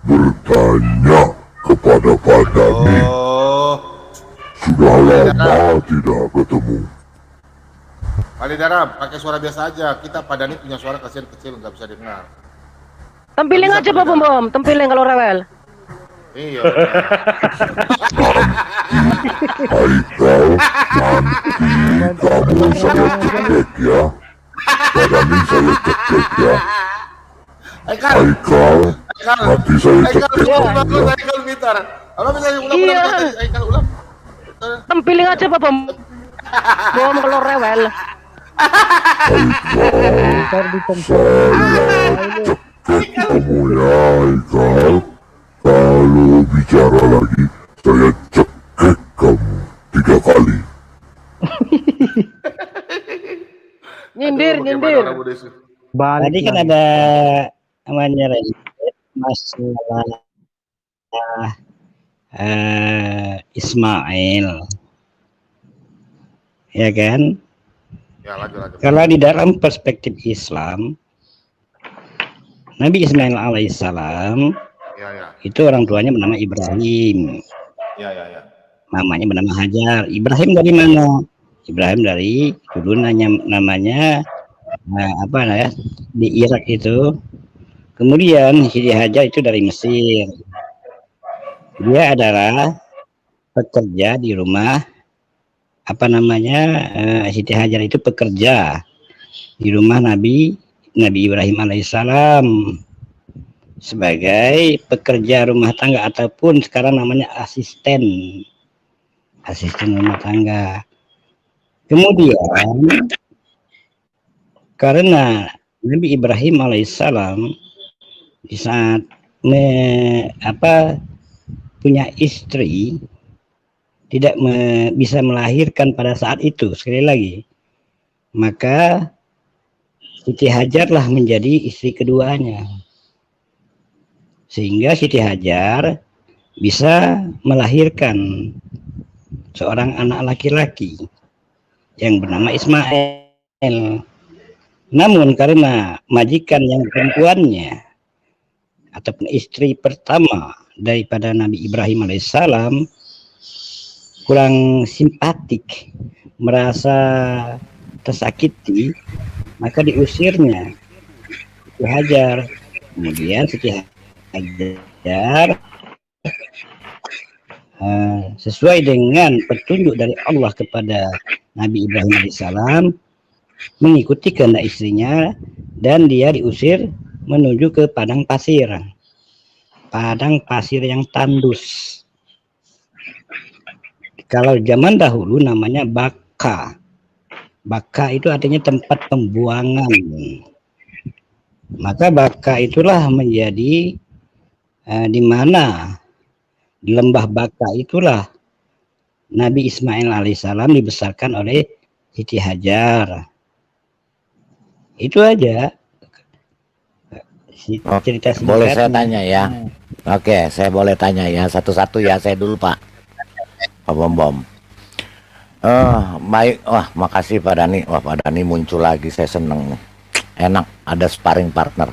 bertanya kepada Padani. Oh, Sudah lama tidak ketemu. Alidara, pakai suara biasa aja. Kita Padani punya suara kecil-kecil, nggak bisa dengar. Tempiling aja Pak Bom, tempiling kalau rewel. Iya. Haikal, nanti kamu saya cekek ya. Padani saya cekek ya. Haikal, Haikal, nanti saya Haikal, cekek ulang, kamu ya. Haikal, bentar. Apa bisa ulang, Iya. Haikal, ulang. Tempiling aja Pak Bom. Bom kalau rewel. Haikal, saya cekek kamu ya Haikal. Kalau bicara lagi, saya cekek kamu 3 kali. Nyindir, Aduh, nyindir. bagaimana Bu Desi? Tadi kan ada namanya masalah Ismail, ya kan? Ya, lanjut. Kalau di dalam perspektif Islam, Nabi Ismail alaihissalam Ya. itu orang tuanya bernama Ibrahim, Ya. mamanya bernama Hajar. Ibrahim dari mana? Ibrahim dari dulu namanya apa ya, di Irak itu. Kemudian Siti Hajar itu dari Mesir. Dia adalah pekerja di rumah, apa namanya, Siti Hajar itu pekerja di rumah Nabi Ibrahim alaihissalam sebagai pekerja rumah tangga ataupun sekarang namanya asisten rumah tangga. Kemudian karena Nabi Ibrahim alaihissalam di saat punya istri tidak bisa melahirkan pada saat itu, sekali lagi, maka Siti Hajarlah menjadi istri keduanya, sehingga Siti Hajar bisa melahirkan seorang anak laki-laki yang bernama Ismail. Namun karena majikan yang perempuannya ataupun istri pertama daripada Nabi Ibrahim alaihissalam kurang simpatik, merasa tersakiti, maka diusirnya Siti Hajar. Kemudian Siti Hajar sesuai dengan petunjuk dari Allah kepada Nabi Ibrahim alaihissalam mengikuti kehendak istrinya dan dia diusir menuju ke padang pasir yang tandus. Kalau zaman dahulu namanya Baka itu artinya tempat pembuangan. Maka Baka itulah menjadi di mana di lembah Baka itulah Nabi Ismail alaihissalam dibesarkan oleh Siti Hajar. Itu aja cerita singkat. Boleh saya tanya ya? Oke, saya boleh tanya ya satu-satu ya. Saya dulu Pak Bom. Baik, makasih Pak Dani. Wah, Pak Dani muncul lagi, saya seneng nih. Enak ada sparring partner.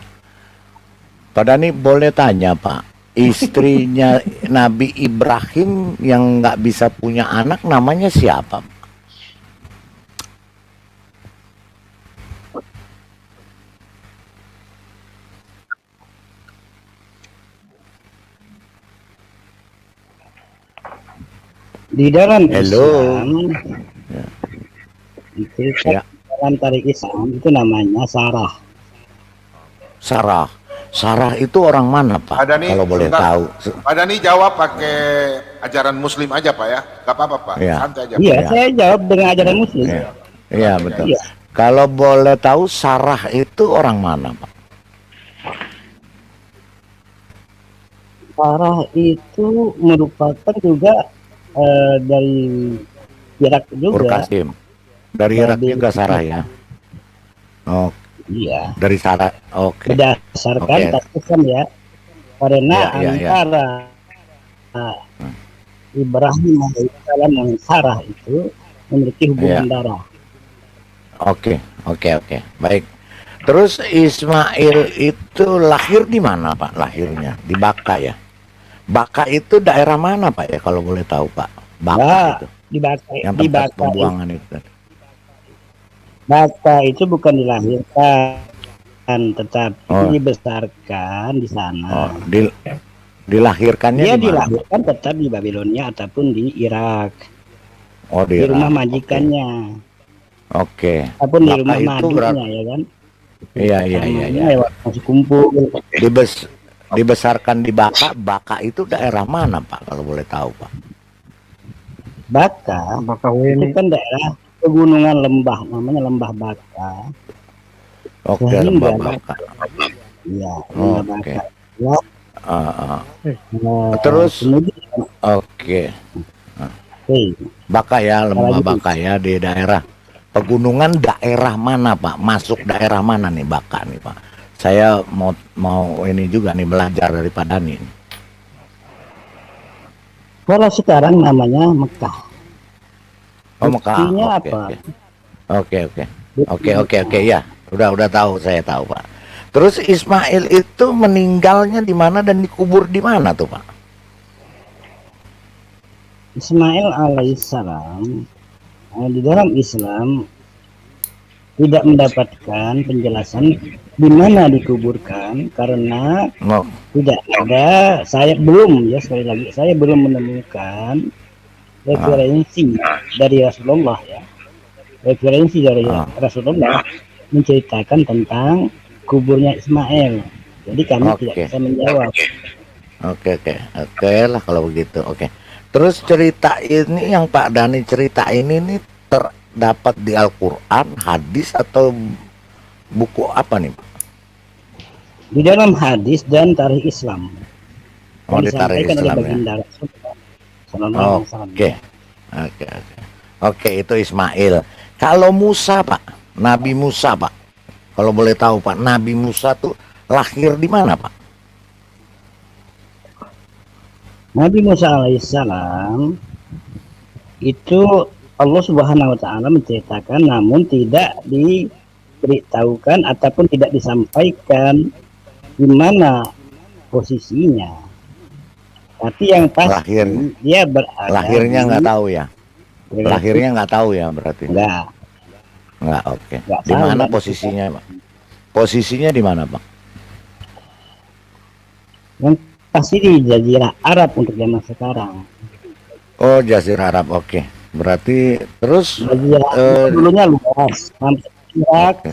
Pak Dani boleh tanya Pak, istrinya Nabi Ibrahim yang nggak bisa punya anak namanya siapa? Di dalam Halo. Islam, dalam tarik Islam itu namanya Sarah. Sarah itu orang mana Pak? Adani, kalau boleh sebentar. tahu. Adani jawab pakai ajaran Muslim aja Pak ya, nggak apa-apa Pak. Ya. Santai aja. Iya, Ya. saya jawab dengan ajaran Muslim. Iya betul. Iya. Kalau boleh tahu Sarah itu orang mana Pak? Sarah itu merupakan juga dari Irak juga. Urkasim. Dari Irak juga Sarah ya. Oh, iya. dari Sarah. Oke. Berdasarkan tafsiran ya. Karena antara Ibrahim alaihissalam dan Sarah itu memiliki hubungan darah. Oke. Baik. Terus Ismail itu itu lahir di mana Pak? Lahirnya di Baka ya. Baka itu daerah mana Pak ya kalau boleh tahu Pak? Baka Nah, itu. di Baka, Yang di tempat Baka, pembuangan itu. Baka itu bukan dilahirkan, tetapi Oh, dibesarkan di sana. oh, dilahirkannya Dia di mana Pak? dilahirkan tetap di Babilonia ataupun di Irak, Oh, di rumah Irak. Oke. majikannya, Oke. ataupun di Baka rumah itu berarti madunya, ya kan? iya iya iya Namanya iya. lewat masih kumpul. Dibesarkan di Baka. Baka itu daerah mana Pak kalau boleh tahu Pak? Baka itu kan daerah pegunungan lembah, namanya lembah Baka. Oke, Sehingga Lembah Baka. ya lembah Oke. Baka. Ya, Ah, ah. nah, Terus kemudian oke. Baka ya, Lembah apalagi Baka ya di daerah pegunungan daerah mana Pak? Masuk daerah mana nih Baka nih Pak? Saya mau ini juga nih belajar dari Pak Dani. kalau sekarang namanya Mekah. Oh, Mekah. Buktinya Oke, apa? oke. Oke ya. Udah tahu, saya tahu Pak. Terus Ismail itu meninggalnya di mana dan dikubur di mana tuh Pak? Ismail alaihissalam di dalam Islam tidak mendapatkan penjelasan di mana dikuburkan karena Oh, tidak ada, saya belum, ya sekali lagi saya belum menemukan referensi dari Rasulullah, ya referensi dari Rasulullah menceritakan tentang kuburnya Ismail, jadi kami tidak oke. bisa menjawab. Oke lah kalau begitu. Oke. Terus cerita ini yang Pak Dani cerita ini nih terdapat di Al-Quran, hadis atau buku apa nih Pak? Di dalam hadis dan tarikh Islam Oh, yang di tarikh disampaikan oleh Islam ya. baginda Rasulullah Sallallahu Alaihi Wasallam. Oke. Oke, itu Ismail. Kalau Musa Pak, Nabi Musa Pak, kalau boleh tahu Pak, Nabi Musa tuh lahir di mana Pak? Nabi Musa alaihissalam itu Allah Subhanahu wa taala menceritakan namun tidak diberitahukan ataupun tidak disampaikan di mana posisinya. Tapi yang pasti dia berada Lahirnya di- nggak tahu ya. Lahirnya nggak tahu ya berarti. enggak. Nggak, oke. Nggak Di tahu, mana nggak posisinya Pak? Posisinya di mana Pak? Yang pasti di Jazirah Arab untuk zaman sekarang. Oh, Jazirah Arab, oke. Berarti terus Jazirah Arab dulunya luas, sampai Irak, oke.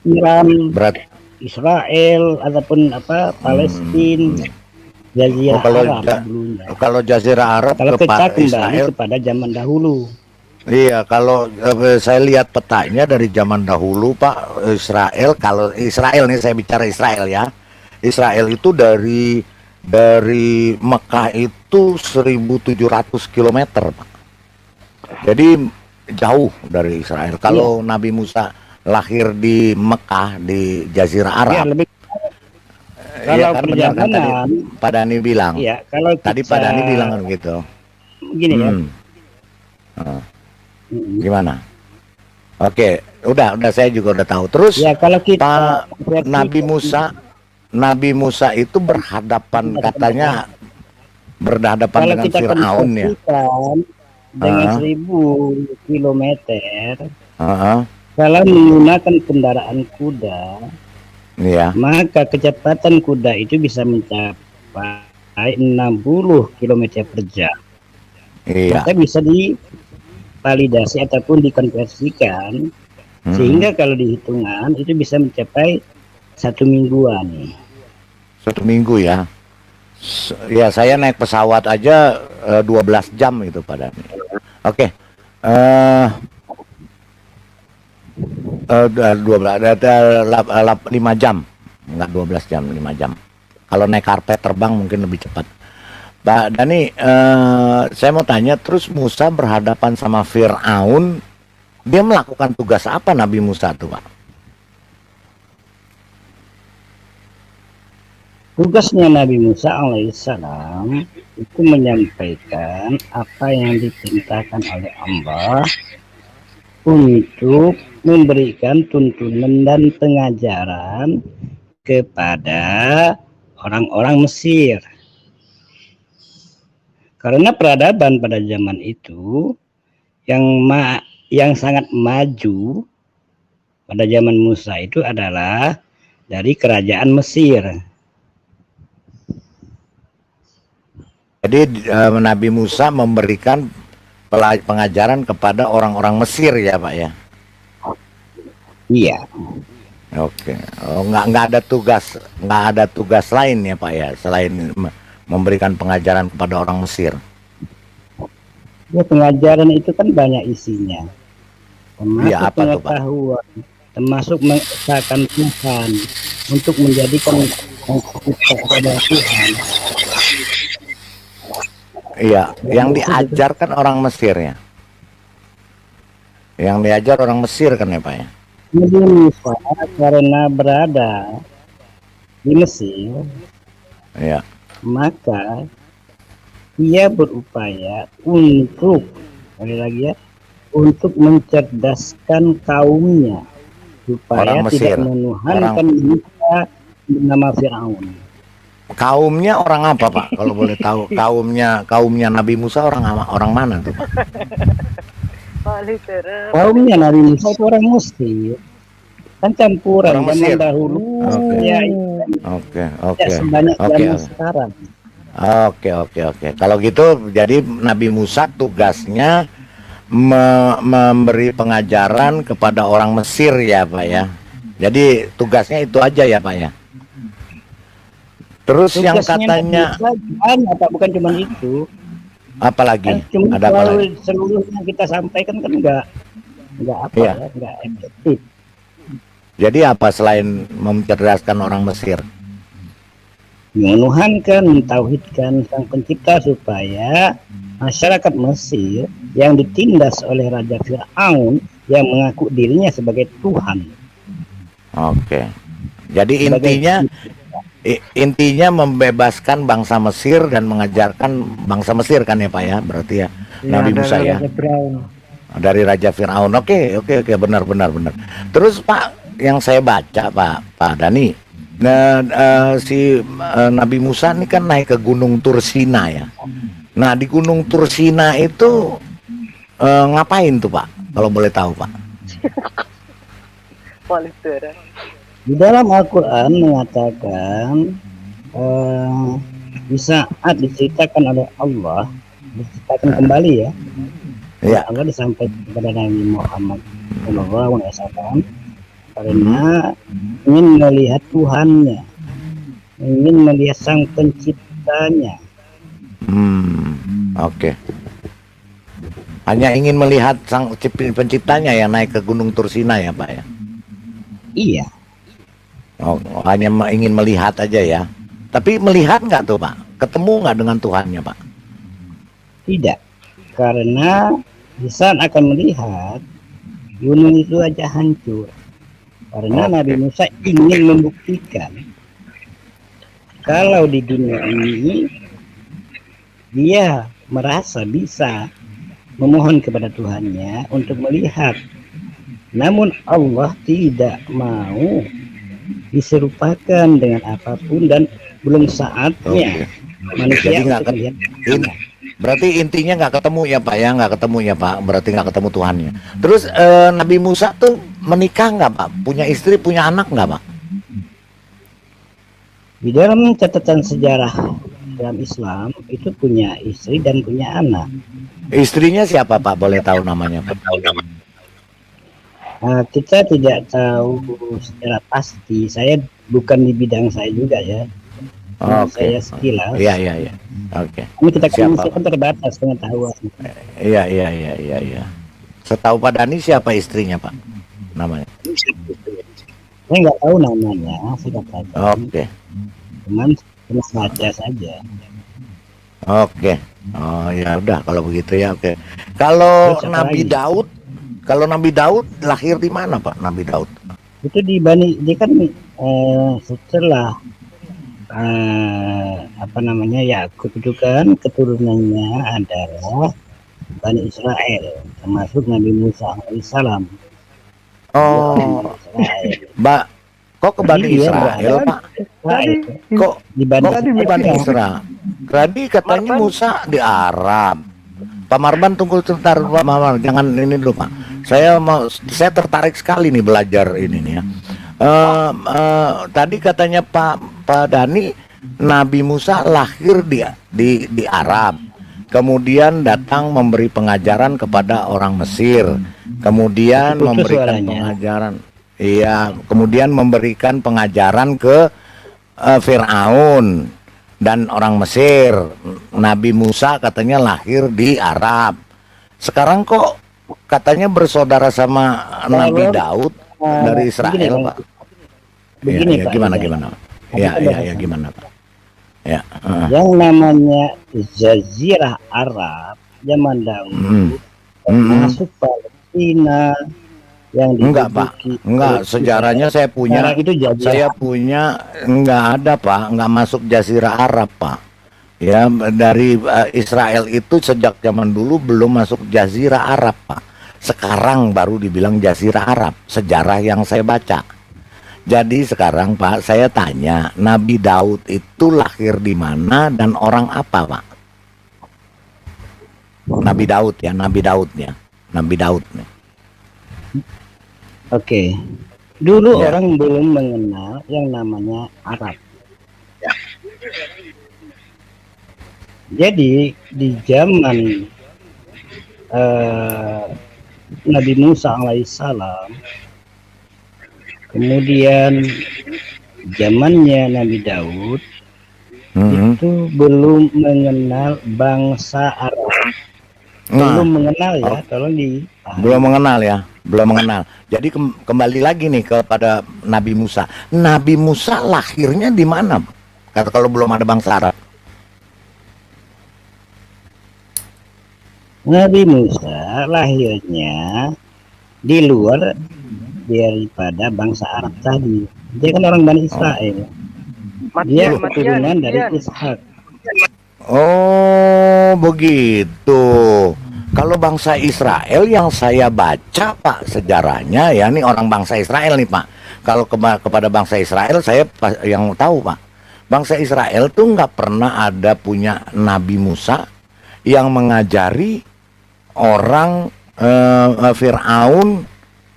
Iran, Berat. Israel ataupun Palestina, Jazirah kalau Arab dulunya. kalau Jazirah Arab Kalau kita kepada kembali Israel, kepada zaman dahulu, iya. Kalau saya lihat petanya dari zaman dahulu Pak, Israel. Kalau Israel nih, saya bicara Israel ya. Israel itu dari Mekah itu 1.700 km Pak. Jadi jauh dari Israel. Kalau Nabi Musa lahir di Mekah di Jazirah Arab. ya lebih Iya kalau kan, benar kan tadi perjalanan, Pak Dani bilang. ya kalau Tadi kita, Pak Dani bilang kan gitu. gini ya, Gimana? Oke, udah saya juga udah tahu. Terus ya kalau kita Pak Nabi Musa itu berhadapan katanya berhadapan kalau dengan kita Firaun ya. konversikan dengan 1.000 kilometer, kalau menggunakan kendaraan kuda, Iya. maka kecepatan kuda itu bisa mencapai 60 km per jam. Iya. Maka bisa divalidasi ataupun dikonversikan sehingga kalau dihitungan itu bisa mencapai 1 mingguan. 1 minggu ya. Ya saya naik pesawat aja 12 jam itu Pak Dani. Oke. 5 jam. Enggak 12 jam, 5 jam. Kalau naik karpet terbang mungkin lebih cepat. Pak Dani, saya mau tanya, terus Musa berhadapan sama Firaun, dia melakukan tugas apa Nabi Musa tuh Pak? Tugasnya Nabi Musa alaihissalam itu menyampaikan apa yang diperintahkan oleh Allah untuk memberikan tuntunan dan pengajaran kepada orang-orang Mesir. Karena peradaban pada zaman itu yang sangat maju pada zaman Musa itu adalah dari kerajaan Mesir. Jadi Nabi Musa memberikan pengajaran kepada orang-orang Mesir ya Pak ya? Iya. Oke. Oh, nggak ada tugas lain ya Pak ya selain memberikan pengajaran kepada orang Mesir. Ya, pengajaran itu kan banyak isinya. Termasuk Iya, apa tuh, Pak? pengetahuan, termasuk mengesahkan Tuhan untuk menjadikan kepada Tuhan. Iya, yang diajarkan orang Mesir ya. Yang diajar orang Mesir kan ya Pak ya? Nabi Musa karena berada di Mesir, Iya. maka ia berupaya untuk, sekali lagi ya, untuk mencerdaskan kaumnya supaya Orang Mesir. tidak menuhankan Musa bernama Firaun. Kaumnya orang apa Pak? Kalau boleh tahu kaumnya Nabi Musa orang mana tuh Pak? Kaumnya Nabi Musa itu orang Mesir, kan campuran Orang Mesir. zaman dahulu. Oke. Ya, Oke. tidak sebanyak Oke. zaman sekarang. Oke. Kalau gitu jadi Nabi Musa tugasnya memberi pengajaran kepada orang Mesir ya Pak ya. Jadi tugasnya itu aja ya Pak ya. Terus yang Tugasnya katanya banyak, Pak, bukan cuma itu. apalagi? Kan cuma Ada apa kalau lagi? seluruhnya kita sampaikan kan enggak apa Iya. ya, enggak efektif. Jadi apa selain mencerdaskan orang Mesir? Menuhankan, mentauhidkan Sang Pencipta supaya masyarakat Mesir yang ditindas oleh Raja Firaun yang mengaku dirinya sebagai Tuhan. Oke. Jadi Sebagai- intinya membebaskan bangsa Mesir dan mengajarkan bangsa Mesir kan ya Pak ya? Berarti ya Nabi Musa ya. Dari Raja Firaun. Oke, benar. Terus Pak, yang saya baca Pak Dani, Nabi Musa ini kan naik ke Gunung Tursina ya. Nah di Gunung Tursina itu ngapain tuh Pak? Kalau boleh tahu Pak? Di dalam Al-Quran mengatakan di saat diceritakan oleh Allah, diceritakan kembali ya, Ya. Allah disampaikan kepada Nabi Muhammad SAW karena ingin melihat Tuhannya, ingin melihat Sang Penciptanya. Oke. Hanya ingin melihat sang penciptanya yang naik ke Gunung Tursina ya Pak ya. Iya, Oh, hanya ingin melihat aja ya. Tapi melihat nggak tuh Pak? Ketemu nggak dengan Tuhannya Pak? tidak, karena di saat akan melihat gunung itu aja hancur. Karena Oke. Nabi Musa ingin membuktikan kalau di dunia ini dia merasa bisa memohon kepada Tuhannya untuk melihat. Namun Allah tidak mau diserupakan dengan apapun dan belum saatnya Oke. manusia Jadi nggak untuk melihat. berarti intinya nggak ketemu ya Pak ya, nggak ketemu ya Pak. Berarti nggak ketemu Tuhannya. Terus Nabi Musa tuh menikah nggak Pak? Punya istri, punya anak nggak Pak? Di dalam catatan sejarah dalam Islam itu punya istri dan punya anak. Istrinya siapa Pak? Boleh tahu namanya Pak? Kita tidak tahu secara pasti. Saya bukan di bidang saya juga ya. Oke. Saya sekilas. Iya. Oke. Ini kita Siapa, kan terbatas pengetahuan. Iya. Setahu Pak Dani siapa istrinya Pak? Namanya? Saya nggak tahu namanya, saya katakan. Oke. Cuman pernah baca saja. Oke. Oh ya udah kalau begitu ya oke. Kalau Terus apa Nabi lagi? Daud, lahir di mana Pak Nabi Daud? Itu dia kan setelah apa namanya Yakub itu kan keturunannya adalah Bani Israel, termasuk Nabi Musa alaihissalam. Oh, Israel. Mbak, Kok ke Bani Iya, Israel, Pak? Tadi Kok di Bani kok ke Bani Israel? Tadi katanya Marban. Musa di Arab. Pak Marban tunggu sebentar, Pak Marban, jangan ini dulu, Pak. Saya tertarik sekali nih belajar ini nih ya. Tadi katanya Pak Dani, Nabi Musa lahir di Arab, kemudian datang memberi pengajaran kepada orang Mesir, kemudian Putus memberikan suaranya. pengajaran, iya, kemudian memberikan pengajaran ke Firaun dan orang Mesir. Nabi Musa katanya lahir di Arab. Sekarang kok katanya bersaudara sama Nabi Daud dari Israel, begini, Pak? begini, Ya, Pak, gimana ya. gimana? Tapi Ya, kan ya, ada- ya, gimana, Pak? Ya, Yang namanya Jazirah Arab zaman Daud termasuk Palestina yang enggak, Pak. diduduki Enggak, oleh sejarahnya saya punya, Sekarang itu Jazirah saya punya, enggak ada, Pak. Enggak masuk Jazirah Arab, Pak. Ya, dari Israel itu sejak zaman dulu belum masuk Jazirah Arab, Pak. Sekarang baru dibilang Jazirah Arab, sejarah yang saya baca. Jadi sekarang, Pak, saya tanya, Nabi Daud itu lahir di mana dan orang apa, Pak? Nabi Daud ya, Nabi Daudnya. Nabi Daud nih. Oke. Dulu Ya. orang belum mengenal yang namanya Arab. Jadi di zaman Nabi Musa alaihissalam, kemudian zamannya Nabi Daud Mhm. itu belum mengenal bangsa Arab. Nah, Belum mengenal ya, tolong di belum mengenal ya, belum mengenal. Jadi kembali lagi nih kepada Nabi Musa. Nabi Musa lahirnya di mana? Kata kalau belum ada bangsa Arab. Nabi Musa lahirnya di luar daripada bangsa Arab tadi. Dia kan orang Bani Israel. Dia Matian, keturunan dari Matian. Ishak. Oh, begitu. Kalau bangsa Israel yang saya baca, Pak, sejarahnya ya, ini orang bangsa Israel nih, Pak. Kalau kepada bangsa Israel saya yang tahu, Pak. Bangsa Israel tuh nggak pernah ada punya Nabi Musa yang mengajari orang Firaun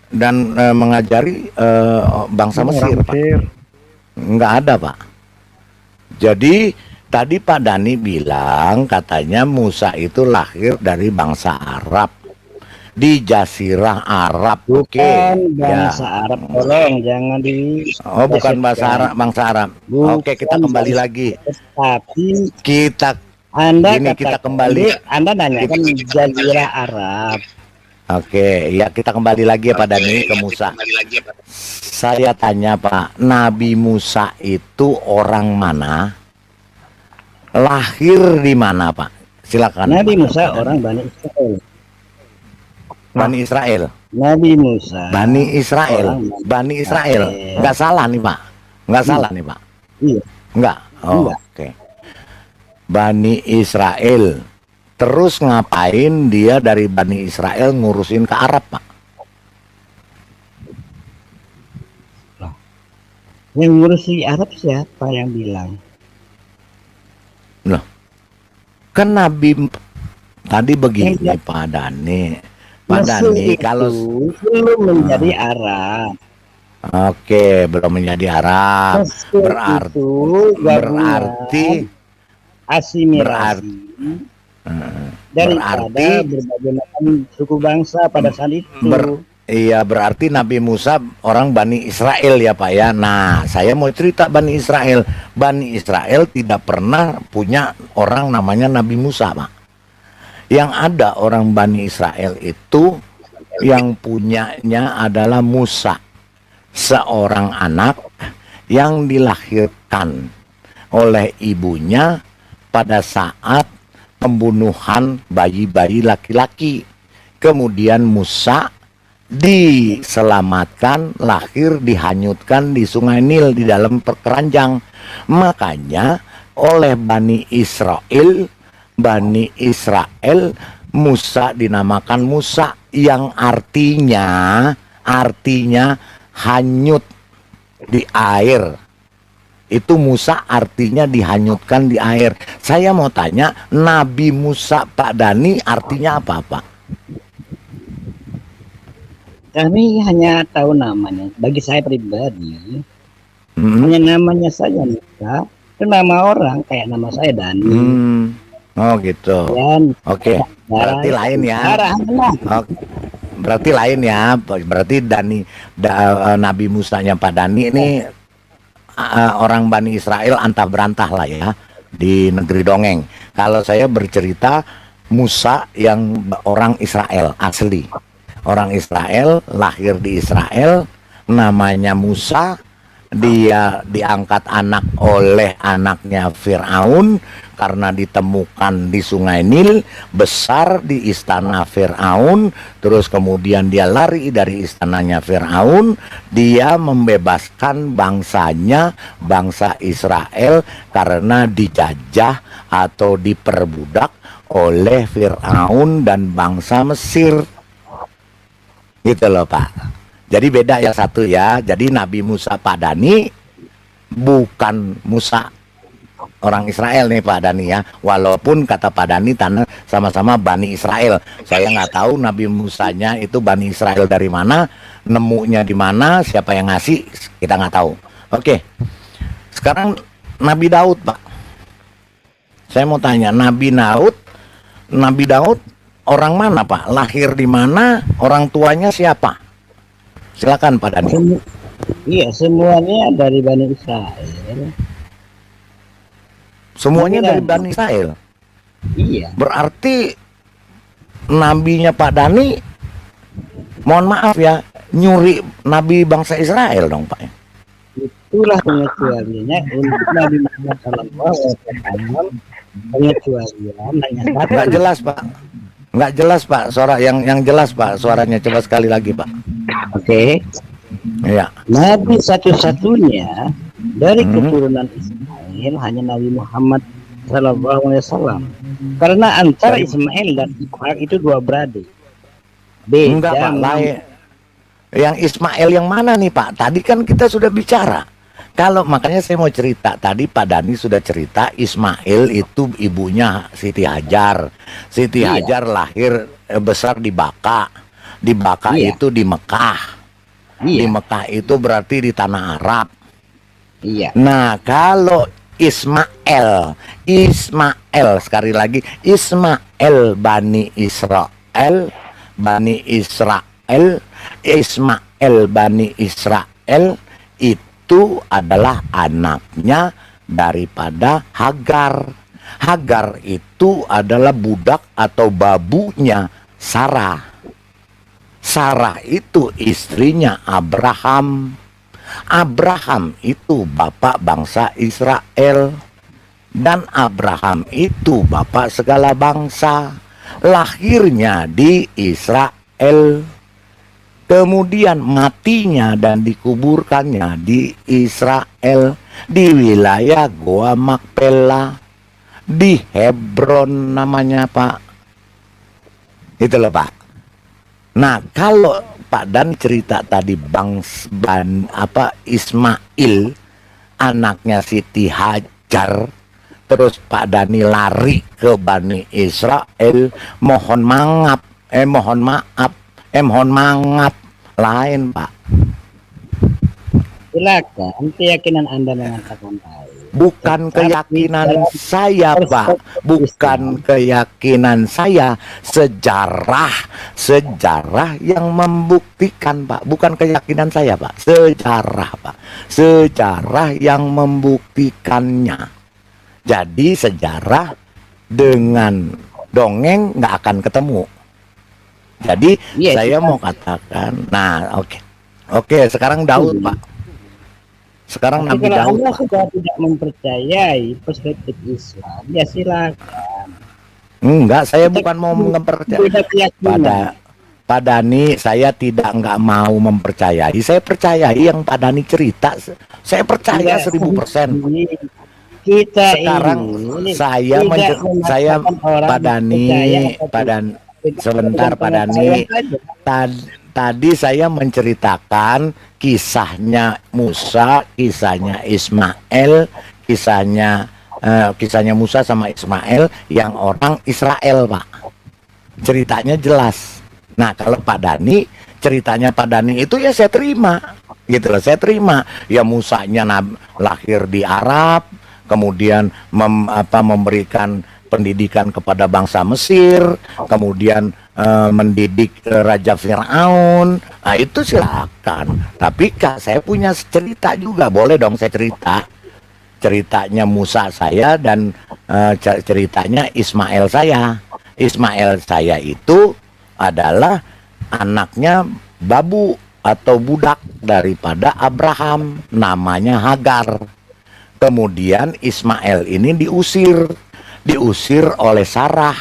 dan mengajari bangsa Mesir, Pak. Nggak ada, Pak. Jadi tadi Pak Dani bilang katanya Musa itu lahir dari bangsa Arab di Jazirah Arab. Oke, Bukan ya. bangsa Arab, tolong jangan di. Oh, bukan bahasa Arab, bangsa Arab. Bukan Oke, kita kembali bangsa- lagi. Tapi Kita Anda Gini, kita kembali. Anda nanya kan Jazirah Arab. Oke, ya kita kembali lagi ya Pak Dani ke Musa. Saya tanya Pak, Nabi Musa itu orang mana? Lahir di mana, Pak? Silakan. Nabi Pak. Musa orang Bani Israel. Bani Israel. Nabi Musa. Bani Israel. Orang Bani Israel. Israel. Nggak salah nih, Pak. Nggak salah nih, Pak. Iya. Nggak. Oh, Nggak. oke. Bani Israel. Terus ngapain dia dari Bani Israel ngurusin ke Arab, Pak? Yang ngurus di Arab siapa yang bilang? Loh, kan Nabi tadi begini Yang- Pak Dani. Pak Mesir Dani, itu kalau belum menjadi Arab. oke belum menjadi Arab, Mesir berarti itu berarti asimilasi daripada berarti- berbagai macam suku bangsa pada saat itu. iya berarti Nabi Musa orang Bani Israel ya Pak ya. Nah, saya mau cerita Bani Israel. Bani Israel tidak pernah punya orang namanya Nabi Musa, Pak. Yang ada orang Bani Israel itu yang punyanya adalah Musa, seorang anak yang dilahirkan oleh ibunya pada saat pembunuhan bayi-bayi laki-laki. Kemudian Musa diselamatkan, lahir dihanyutkan di Sungai Nil di dalam keranjang. Makanya oleh Bani Israel Musa dinamakan Musa yang artinya hanyut di air. Itu Musa artinya dihanyutkan di air. Saya mau tanya, Nabi Musa Pak Dani artinya apa Pak? Kami hanya tahu namanya. Bagi saya pribadi, hanya namanya saja Musa. Itu nama orang kayak nama saya Dani. Oh gitu. Dan Oke, berarti lain ya. Oke. Berarti lain ya. Berarti Nabi Musanya Pak Dani ini orang Bani Israel antah berantah lah ya di negeri dongeng. Kalau saya bercerita Musa yang orang Israel asli. Orang Israel, lahir di Israel, namanya Musa. Dia diangkat anak oleh anaknya Fir'aun karena ditemukan di Sungai Nil, besar di istana Fir'aun, terus kemudian dia lari dari istananya Fir'aun, dia membebaskan bangsanya, bangsa Israel, karena dijajah atau diperbudak oleh Fir'aun dan bangsa Mesir. Gitu loh Pak. Jadi beda yang satu ya. Jadi Nabi Musa Pak Dani bukan Musa orang Israel nih Pak Dani ya. Walaupun kata Pak Dani tanah sama-sama Bani Israel. Saya nggak tahu Nabi Musanya itu Bani Israel dari mana, nemunya di mana, siapa yang ngasih, kita nggak tahu. Oke. Sekarang Nabi Daud Pak. Saya mau tanya, Nabi Daud orang mana Pak? Lahir di mana? Orang tuanya siapa? Silakan Pak Dani. Iya, semuanya dari Bani Israel. Semuanya dari Bani Israel. Iya. Berarti nabinya Pak Dani, mohon maaf ya, nyuri nabi bangsa Israel dong Pak. Itulah pengecualiannya untuk Nabi Muhammad SAW. Pengecualian hanya satu. Nggak jelas Pak. Nggak jelas Pak. Suara yang jelas Pak. Suaranya coba sekali lagi Pak. Oke. Ya. Nabi satu-satunya dari keturunan Ismail hanya Nabi Muhammad SAW. Karena antara Ismail dan Ishak itu dua beradik. Beda. Enggak Pak. Lain. Yang Ismail yang mana nih Pak? Tadi kan kita sudah bicara. Kalau makanya saya mau cerita, tadi Pak Dani sudah cerita Ismail itu ibunya Siti Hajar. Siti Hajar lahir besar di Baka. Di Baka itu di Mekah. Di Mekah itu berarti di tanah Arab. Iya. Nah, kalau Ismail sekali lagi Ismail Bani Israel, Ismail Bani Israel itu adalah anaknya daripada Hagar. Hagar itu adalah budak atau babunya Sarah. Sarah itu istrinya Abraham. Abraham itu bapak bangsa Israel. Dan Abraham itu bapak segala bangsa. Lahirnya di Israel. Kemudian matinya dan dikuburkannya di Israel, di wilayah Goa Makpela, di Hebron namanya Pak. Itu loh Pak. Nah kalau Pak Dan cerita tadi Ismail, anaknya Siti Hajar, terus Pak Dani lari ke Bani Israel, mohon maaf, lain Pak. Silakan, keyakinan Anda mengatakan lain. Bukan keyakinan saya Pak, bukan keyakinan saya, sejarah yang membuktikan Pak, bukan keyakinan saya Pak, sejarah Pak, sejarah yang membuktikannya. Jadi sejarah dengan dongeng nggak akan ketemu. Jadi saya mau katakan, nah oke, sekarang Daud Pak. Sekarang Nabi Daud. Anda sudah tidak mempercayai perspektif Islam, ya silakan. Enggak, saya bukan mau mempercayai. Pak Dani, saya nggak mau mempercayai. Saya percayai yang Pak Dani cerita. Saya percaya 1000%. Kita sekarang ini saya Pak Dani, sebentar Pak Dani. tadi saya menceritakan kisahnya Musa, kisahnya Ismail, kisahnya Musa sama Ismail yang orang Israel, Pak. Ceritanya jelas. Nah, kalau Pak Dhani, ceritanya Pak Dhani itu ya saya terima. Gitu loh, saya terima. Ya Musanya lahir di Arab, kemudian memberikan pendidikan kepada bangsa Mesir, kemudian mendidik Raja Fir'aun. Nah, itu silakan. Tapi Kak, saya punya cerita juga, boleh dong saya cerita. Ceritanya Musa saya dan ceritanya Ismail saya. Ismail saya itu adalah anaknya babu atau budak daripada Abraham, namanya Hagar. Kemudian Ismail ini diusir oleh Sarah,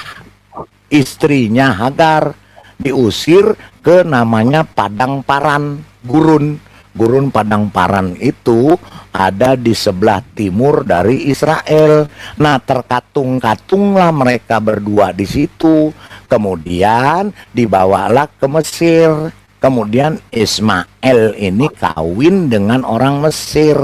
istrinya Hagar, diusir ke namanya Padang Paran, gurun Padang Paran itu ada di sebelah timur dari Israel. Nah, terkatung-katunglah mereka berdua di situ. Kemudian dibawalah ke Mesir. Kemudian Ismail ini kawin dengan orang Mesir.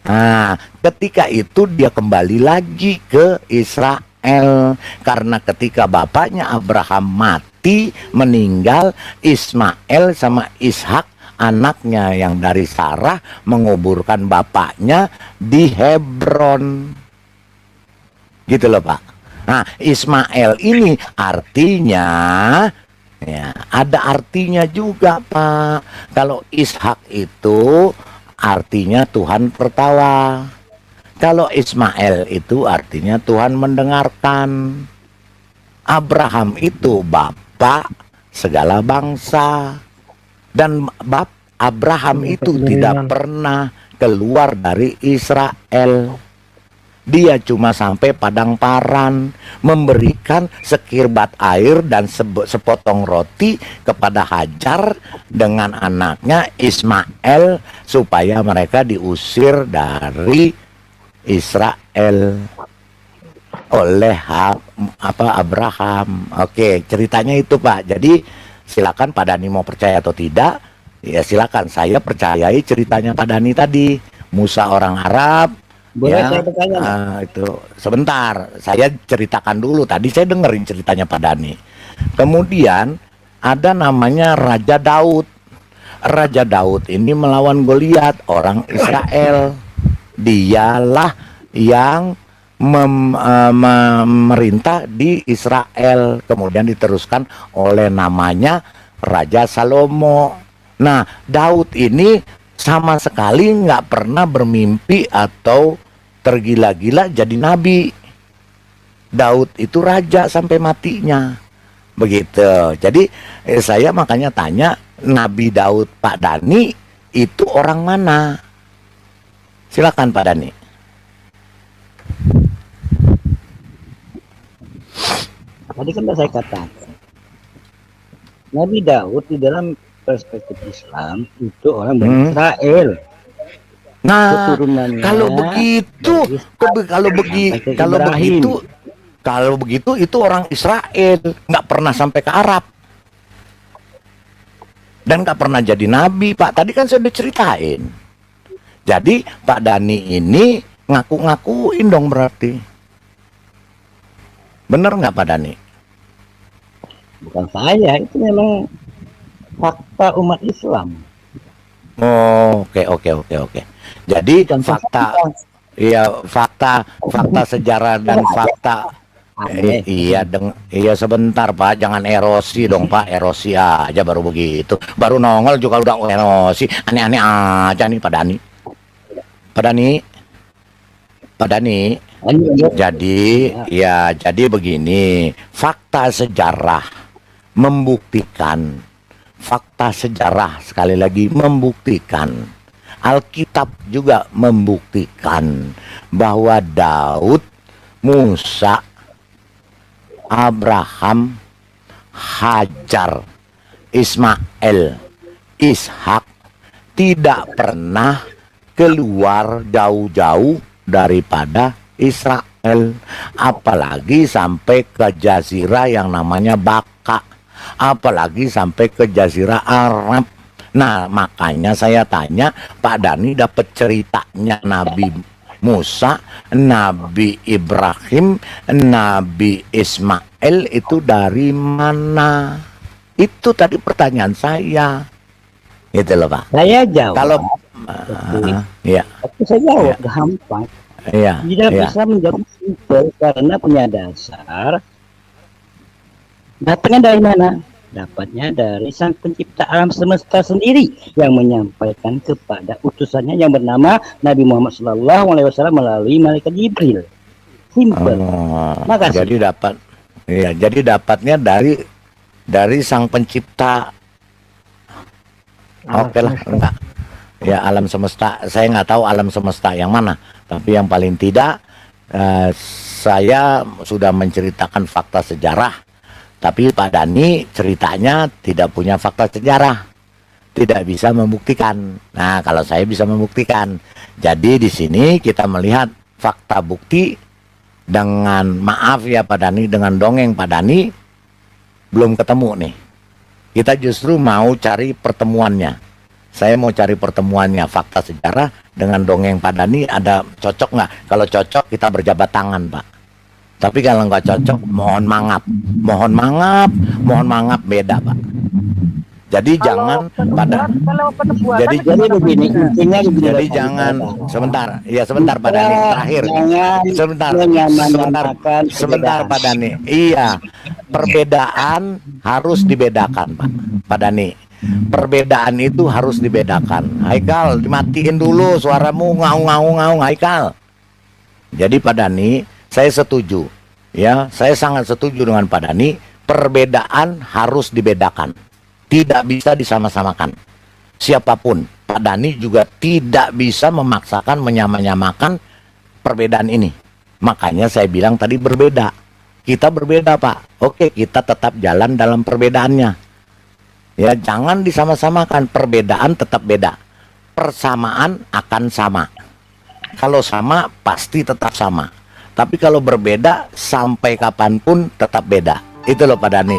Nah, ketika itu dia kembali lagi ke Israel. Karena ketika bapaknya Abraham mati, meninggal, Ismail sama Ishak anaknya yang dari Sarah menguburkan bapaknya di Hebron. Gitu loh, Pak. Nah, Ismail ini artinya, ya, ada artinya juga, Pak. Kalau Ishak itu artinya Tuhan tertawa. Kalau Ismail itu artinya Tuhan mendengarkan. Abraham itu bapak segala bangsa. Dan Abraham itu tidak pernah keluar dari Israel. Dia cuma sampai Padang Paran, memberikan sekirbat air dan sepotong roti kepada Hajar dengan anaknya Ismail supaya mereka diusir dari Israel oleh Abraham. Oke, ceritanya itu, Pak. Jadi silakan Pak Dhani mau percaya atau tidak, ya silakan. Saya percayai ceritanya Pak Dhani tadi. Musa orang Arab. Boleh ya, saya bertanya? itu sebentar, saya ceritakan dulu. Tadi saya dengerin ceritanya Pak Dhani. Kemudian ada namanya Raja Daud. Raja Daud ini melawan Goliat, orang Israel. Dialah yang memerintah di Israel, kemudian diteruskan oleh namanya Raja Salomo. Nah, Daud ini sama sekali nggak pernah bermimpi atau tergila-gila jadi nabi. Daud itu raja sampai matinya, begitu. Jadi saya makanya tanya, Nabi Daud Pak Dhani itu orang mana? Silakan Pak Dhani. Tadi kan saya katakan, Nabi Daud di dalam perspektif Islam itu orang dari Israel. Nah, Keturunannya kalau begitu, kalau begitu itu orang Israel, nggak pernah sampai ke Arab dan nggak pernah jadi nabi, Pak. Tadi kan saya udah ceritain. Jadi Pak Dhani ini ngaku-ngakuin dong berarti. Bener nggak Pak Dhani? Bukan saya, itu memang fakta umat Islam. Oh, oke. Jadi Bukan fakta, fakta. iya fakta sejarah dan fakta. Iya sebentar Pak, jangan erosi dong Pak, erosi aja baru begitu. Baru nongol juga udah erosi, aneh-aneh aja nih Pak Dhani. Pak Dhani. Jadi begini, fakta sejarah membuktikan, sekali lagi membuktikan, Alkitab juga membuktikan bahwa Daud, Musa, Abraham, Hajar, Ismail, Ishak tidak pernah keluar jauh-jauh daripada Israel, apalagi sampai ke jazirah yang namanya Baka. apalagi sampai ke Jazirah Arab. Nah, makanya saya tanya, Pak Dhani dapat ceritanya Nabi Musa, Nabi Ibrahim, Nabi Ismail itu dari mana? Itu tadi pertanyaan saya. Gitu loh, Pak. Saya jawab. Kalau ya, Tapi saya jawab gampang. ya, Tidak ya. bisa menjawab simpel karena punya dasar. Datangnya dari mana? Dapatnya dari sang pencipta alam semesta sendiri yang menyampaikan kepada utusannya yang bernama Nabi Muhammad SAW melalui malaikat Jibril. Simpel. Oh, Makasih. jadi dapat, ya, jadi dapatnya dari sang pencipta. Oke lah, enggak. Ya, alam semesta. Saya nggak tahu alam semesta yang mana, tapi yang paling tidak saya sudah menceritakan fakta sejarah. Tapi Pak Dhani ceritanya tidak punya fakta sejarah, tidak bisa membuktikan. Nah, kalau saya bisa membuktikan. Jadi di sini kita melihat fakta bukti dengan, maaf ya Pak Dhani, dengan dongeng Pak Dhani belum ketemu nih. Kita justru mau cari pertemuannya. Saya mau cari pertemuannya, fakta sejarah dengan dongeng Pak Dhani ada cocok nggak? Kalau cocok kita berjabat tangan, Pak. Tapi kalau nggak cocok, mohon mangap, beda, Pak. Jadi jangan pada, jadi begini, intinya begini. jadi jangan, sebentar Pak Dhani, terakhir, sebentar Pak Dhani. Iya, perbedaan harus dibedakan, Pak Dhani. Perbedaan itu harus dibedakan. Haikal, dimatiin dulu suaramu, ngaung, Haikal. Jadi Pak Dhani, saya setuju, ya, saya sangat setuju dengan Pak Dhani. Perbedaan harus dibedakan, tidak bisa disama-samakan. Siapapun, Pak Dhani juga tidak bisa memaksakan menyamakan perbedaan ini. Makanya saya bilang tadi berbeda. Kita berbeda, Pak. Oke, kita tetap jalan dalam perbedaannya. Ya, jangan disama-samakan. Perbedaan tetap beda. Persamaan akan sama. Kalau sama, pasti tetap sama. Tapi kalau berbeda, sampai kapanpun tetap beda. Itu loh Pak Dhani.